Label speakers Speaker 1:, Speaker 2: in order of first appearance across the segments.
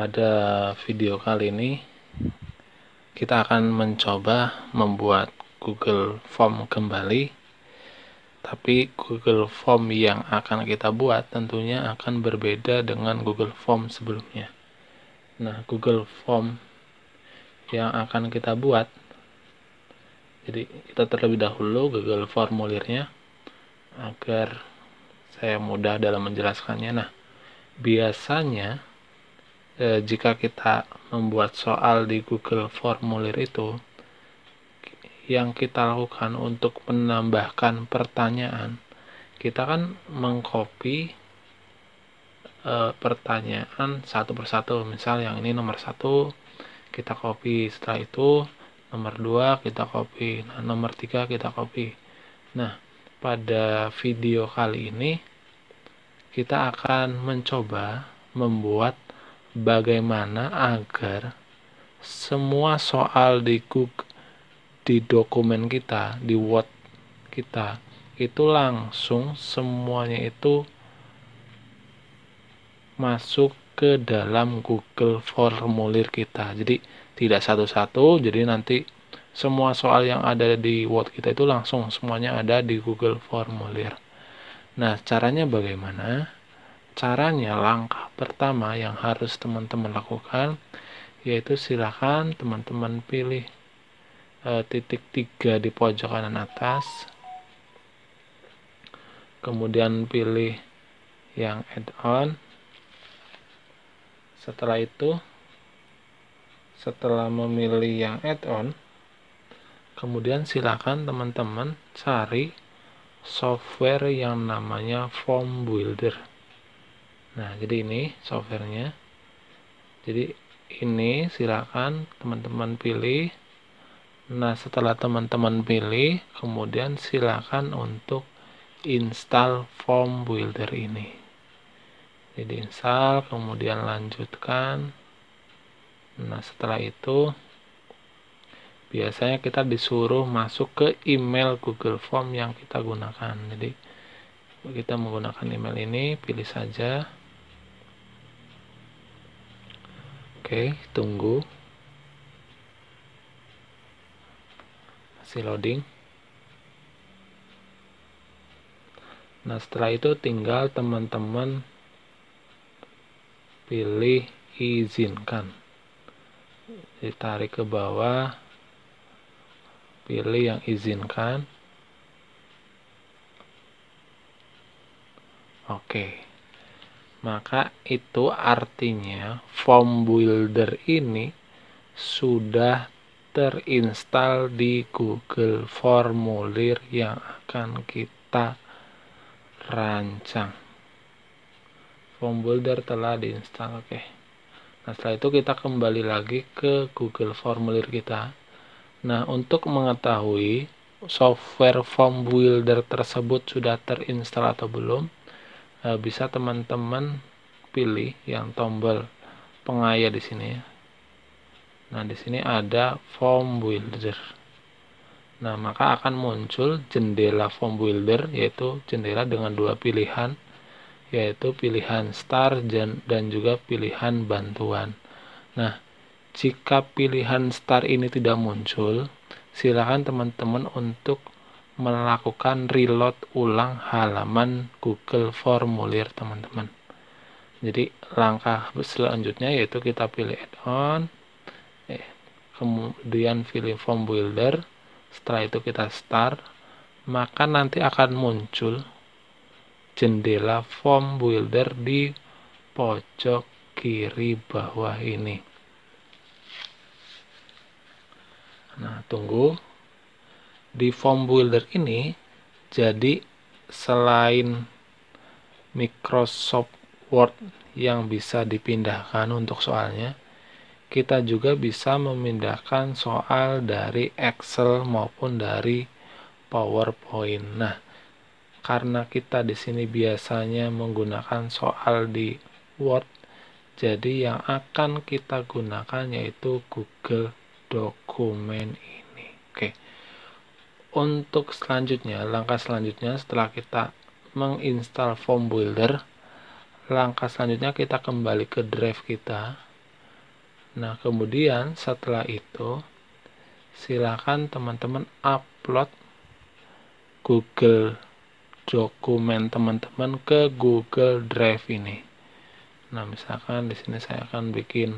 Speaker 1: Pada video kali ini kita akan mencoba membuat Google Form kembali, tapi Google Form yang akan kita buat tentunya akan berbeda dengan Google Form sebelumnya. Nah, Google Form yang akan kita buat, jadi kita terlebih dahulu Google formulirnya agar saya mudah dalam menjelaskannya. Nah, biasanya jika kita membuat soal di Google formulir itu, yang kita lakukan untuk menambahkan pertanyaan, kita kan mengcopy pertanyaan satu persatu. Misal yang ini nomor 1 kita copy, setelah itu nomor 2 kita copy, nah nomor 3 kita copy. Nah, pada video kali ini kita akan mencoba membuat bagaimana agar semua soal di dokumen kita, di Word kita, itu langsung semuanya itu masuk ke dalam Google formulir kita. Jadi tidak satu-satu, jadi nanti semua soal yang ada di Word kita itu langsung semuanya ada di Google formulir. Nah, caranya bagaimana? Caranya, langkah pertama yang harus teman-teman lakukan yaitu silakan teman-teman pilih titik 3 di pojok kanan atas, kemudian pilih yang add-on. Setelah itu, setelah memilih yang add-on, kemudian silakan teman-teman cari software yang namanya Form Builder. Nah, jadi ini softwarenya. Jadi ini silakan teman-teman pilih. Nah, setelah teman-teman pilih, kemudian silakan untuk install Form Builder ini. Jadi install, kemudian lanjutkan. Nah, setelah itu biasanya kita disuruh masuk ke email Google Form yang kita gunakan. Jadi kita menggunakan email ini, pilih saja. Oke, tunggu. Masih loading. Nah, setelah itu tinggal teman-teman pilih izinkan. Ditarik ke bawah, pilih yang izinkan. Oke. Maka itu artinya Form Builder ini sudah terinstall di Google formulir yang akan kita rancang. Form Builder telah diinstal. Oke. Nah, setelah itu kita kembali lagi ke Google formulir kita. Nah, untuk mengetahui software Form Builder tersebut sudah terinstall atau belum, bisa teman-teman pilih yang tombol pengaya di sini. Nah, di sini ada Form Builder. Nah, maka akan muncul jendela Form Builder, yaitu jendela dengan dua pilihan, yaitu pilihan Start dan juga pilihan Bantuan. Nah, jika pilihan Start ini tidak muncul, silakan teman-teman untuk melakukan reload ulang halaman Google formulir teman-teman. Jadi langkah selanjutnya yaitu kita pilih add-on, kemudian pilih Form Builder. Setelah itu kita start, maka nanti akan muncul jendela Form Builder di pojok kiri bawah ini. Nah, tunggu. Di Form Builder ini, jadi selain Microsoft Word yang bisa dipindahkan untuk soalnya, kita juga bisa memindahkan soal dari Excel maupun dari PowerPoint. Nah, karena kita di sini biasanya menggunakan soal di Word, jadi yang akan kita gunakan yaitu Google Dokumen ini. Oke. Untuk selanjutnya, langkah selanjutnya setelah kita menginstal Form Builder, langkah selanjutnya kita kembali ke drive kita. Nah, kemudian setelah itu silakan teman-teman upload Google dokumen teman-teman ke Google Drive ini. Nah, misalkan di sini saya akan bikin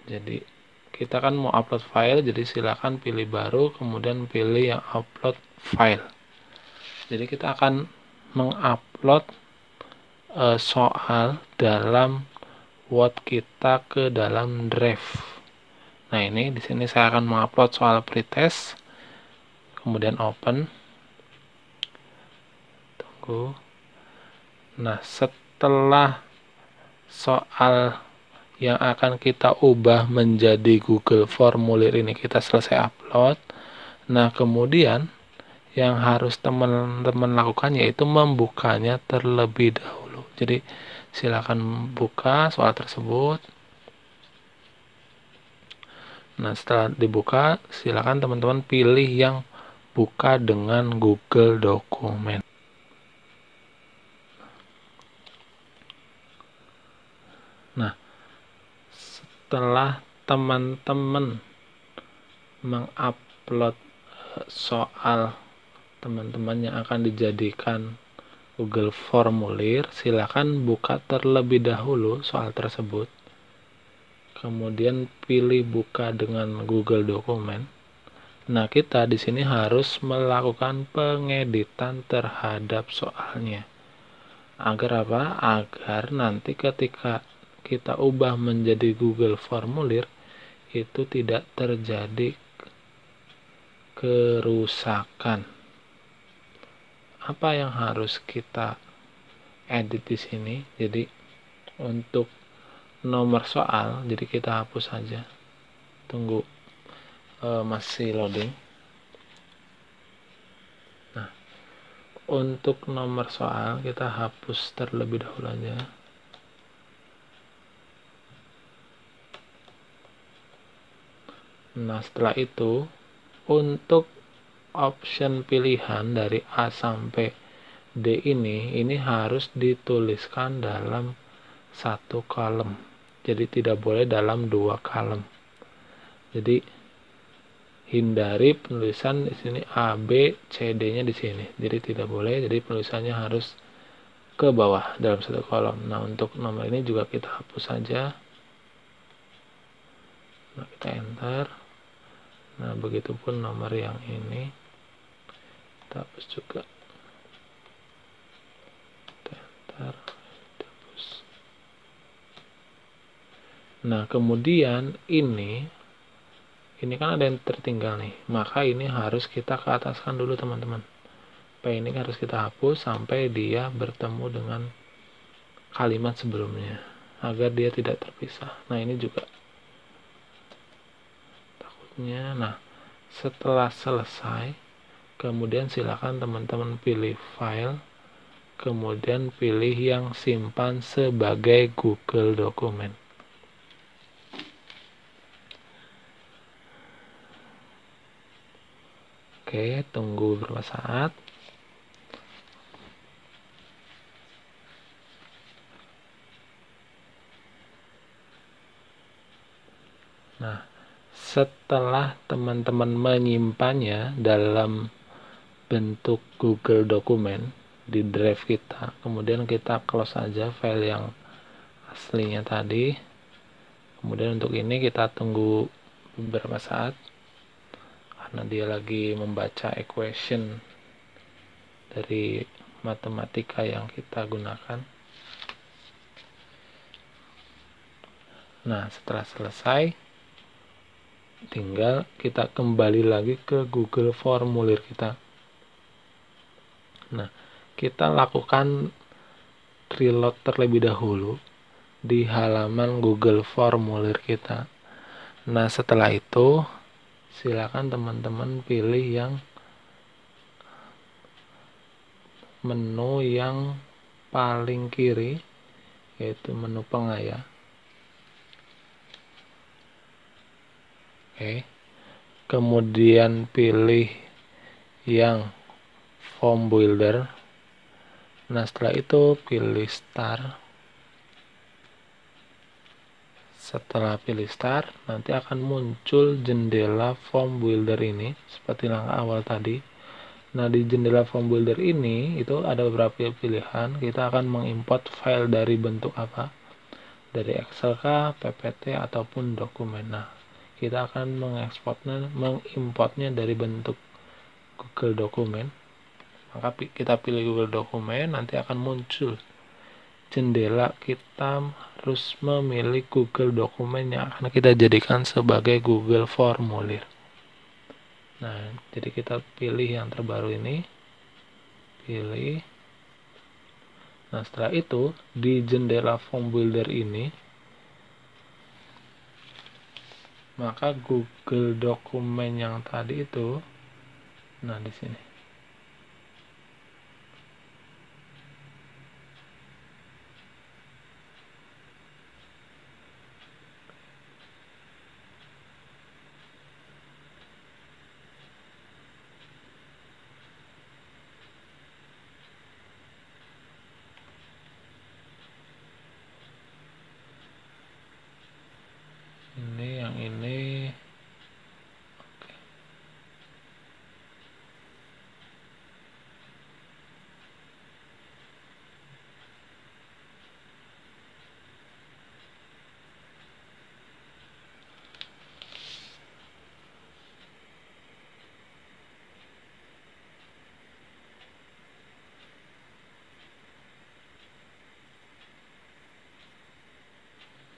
Speaker 1: jadi kita kan mau upload file, jadi silakan pilih baru, kemudian pilih yang upload file. Jadi kita akan mengupload soal dalam Word kita ke dalam Drive. Nah, ini di sini saya akan mengupload soal pretest, kemudian open. Tunggu. Nah, setelah soal yang akan kita ubah menjadi Google Formulir ini kita selesai upload, nah kemudian yang harus teman-teman lakukan yaitu membukanya terlebih dahulu. Jadi silakan buka soal tersebut. Nah, setelah dibuka, silakan teman-teman pilih yang buka dengan Google Dokumen. Nah, setelah teman-teman mengupload soal teman-teman yang akan dijadikan Google Formulir, silakan buka terlebih dahulu soal tersebut. Kemudian pilih buka dengan Google Dokumen. Nah, kita di sini harus melakukan pengeditan terhadap soalnya. Agar apa? Agar nanti ketika kita ubah menjadi Google Formulir itu tidak terjadi kerusakan. Apa yang harus kita edit di sini? Jadi untuk nomor soal, jadi kita hapus saja. Tunggu masih loading. Nah, untuk nomor soal kita hapus terlebih dahulu aja. Nah, setelah itu untuk option pilihan dari A sampai D ini harus dituliskan dalam satu kolom. Jadi tidak boleh dalam dua kolom. Jadi hindari penulisan di sini A, B, C, D-nya di sini. Jadi tidak boleh. Jadi penulisannya harus ke bawah dalam satu kolom. Nah, untuk nomor ini juga kita hapus saja. Nah, kita enter. Nah, begitupun nomor yang ini kita hapus juga. Kita enter. Kita hapus. Nah, kemudian ini kan ada yang tertinggal nih, maka ini harus kita ke ataskan dulu teman-teman. P ini harus kita hapus sampai dia bertemu dengan kalimat sebelumnya agar dia tidak terpisah. Nah, ini juga takutnya. Nah, setelah selesai kemudian silakan teman-teman pilih file, kemudian pilih yang simpan sebagai Google Dokumen. Oke, tunggu beberapa saat. Nah, setelah teman-teman menyimpannya dalam bentuk Google Dokumen di drive kita, kemudian kita close saja file yang aslinya tadi. Kemudian untuk ini kita tunggu beberapa saat karena dia lagi membaca equation dari matematika yang kita gunakan. Nah, setelah selesai tinggal kita kembali lagi ke Google Formulir kita. Nah, kita lakukan reload terlebih dahulu di halaman Google Formulir kita. Nah, setelah itu silakan teman-teman pilih yang menu yang paling kiri, yaitu menu pengaya. Oke. Kemudian pilih yang form builder. Nah, setelah itu pilih start. Setelah pilih start, nanti akan muncul jendela form builder ini seperti langkah awal tadi. Nah, di jendela form builder ini itu ada beberapa pilihan. Kita akan mengimport file dari bentuk apa? Dari Excel kah, PPT ataupun dokumen. Nah, kita akan mengimportnya dari bentuk Google Dokumen. Maka kita pilih Google Dokumen, nanti akan muncul jendela. Kita harus memilih Google Dokumen yang akan kita jadikan sebagai Google Formulir. Nah, jadi kita pilih yang terbaru ini, pilih. Nah, setelah itu di jendela form builder ini, maka Google Dokumen yang tadi itu, nah di sini. Ini yang ini. Oke.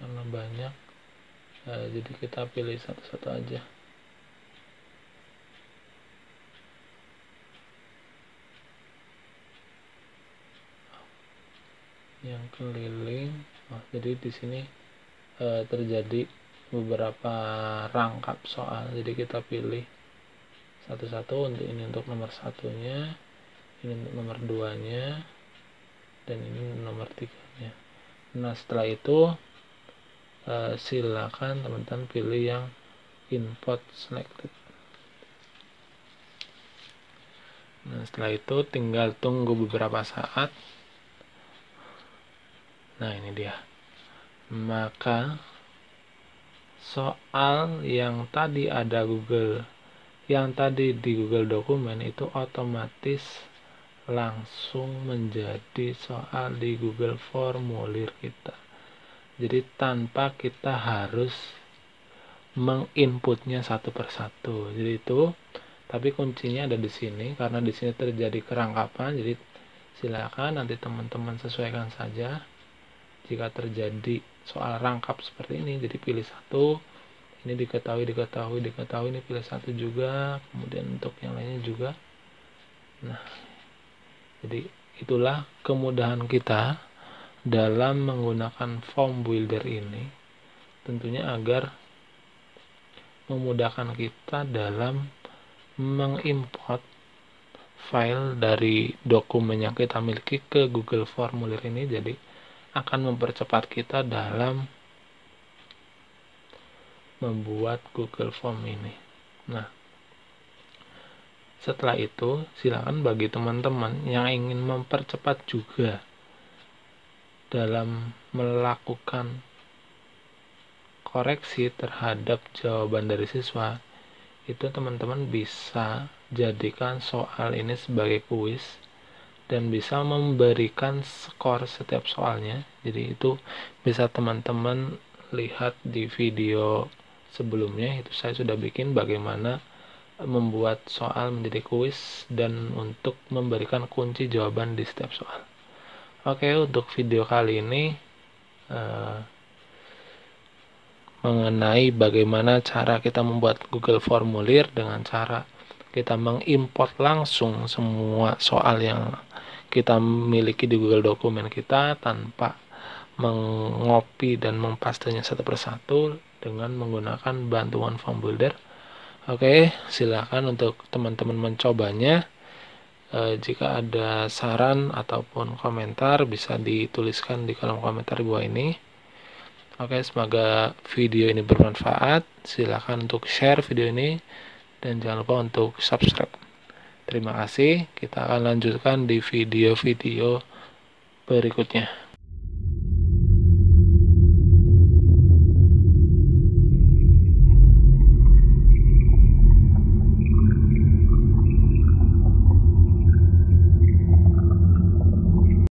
Speaker 1: Karena banyak, jadi kita pilih satu-satu aja. Yang keliling, jadi di sini terjadi beberapa rangkap soal, jadi kita pilih satu-satu. Untuk ini untuk nomor satunya, ini untuk nomor 2-nya, dan ini nomor 3-nya. Nah, setelah itu silakan teman-teman pilih yang import selected. Nah, setelah itu tinggal tunggu beberapa saat. Nah, ini dia. Maka soal yang tadi ada yang tadi di Google Dokumen itu otomatis langsung menjadi soal di Google Formulir kita. Jadi tanpa kita harus menginputnya satu persatu. Jadi itu, tapi kuncinya ada di sini karena di sini terjadi kerangkapan. Jadi silakan nanti teman-teman sesuaikan saja. Jika terjadi soal rangkap seperti ini, jadi pilih satu. Ini diketahui, ini pilih satu juga. Kemudian untuk yang lainnya juga. Nah, jadi itulah kemudahan kita dalam menggunakan form builder ini, tentunya agar memudahkan kita dalam mengimport file dari dokumen yang kita miliki ke Google Formulir ini. Jadi akan mempercepat kita dalam membuat Google Form ini. Nah, setelah itu silakan bagi teman-teman yang ingin mempercepat juga dalam melakukan koreksi terhadap jawaban dari siswa, itu teman-teman bisa jadikan soal ini sebagai kuis dan bisa memberikan skor setiap soalnya. Jadi itu bisa teman-teman lihat di video sebelumnya, itu saya sudah bikin bagaimana membuat soal menjadi kuis dan untuk memberikan kunci jawaban di setiap soal. Oke, untuk video kali ini mengenai bagaimana cara kita membuat Google Formulir dengan cara kita mengimport langsung semua soal yang kita miliki di Google Dokumen kita tanpa mengopi dan mempastenya satu persatu dengan menggunakan bantuan form builder. Oke, silakan untuk teman-teman mencobanya. Jika ada saran ataupun komentar bisa dituliskan di kolom komentar di bawah ini. Oke, semoga video ini bermanfaat. Silakan untuk share video ini dan jangan lupa untuk subscribe. Terima kasih. Kita akan lanjutkan di video-video berikutnya.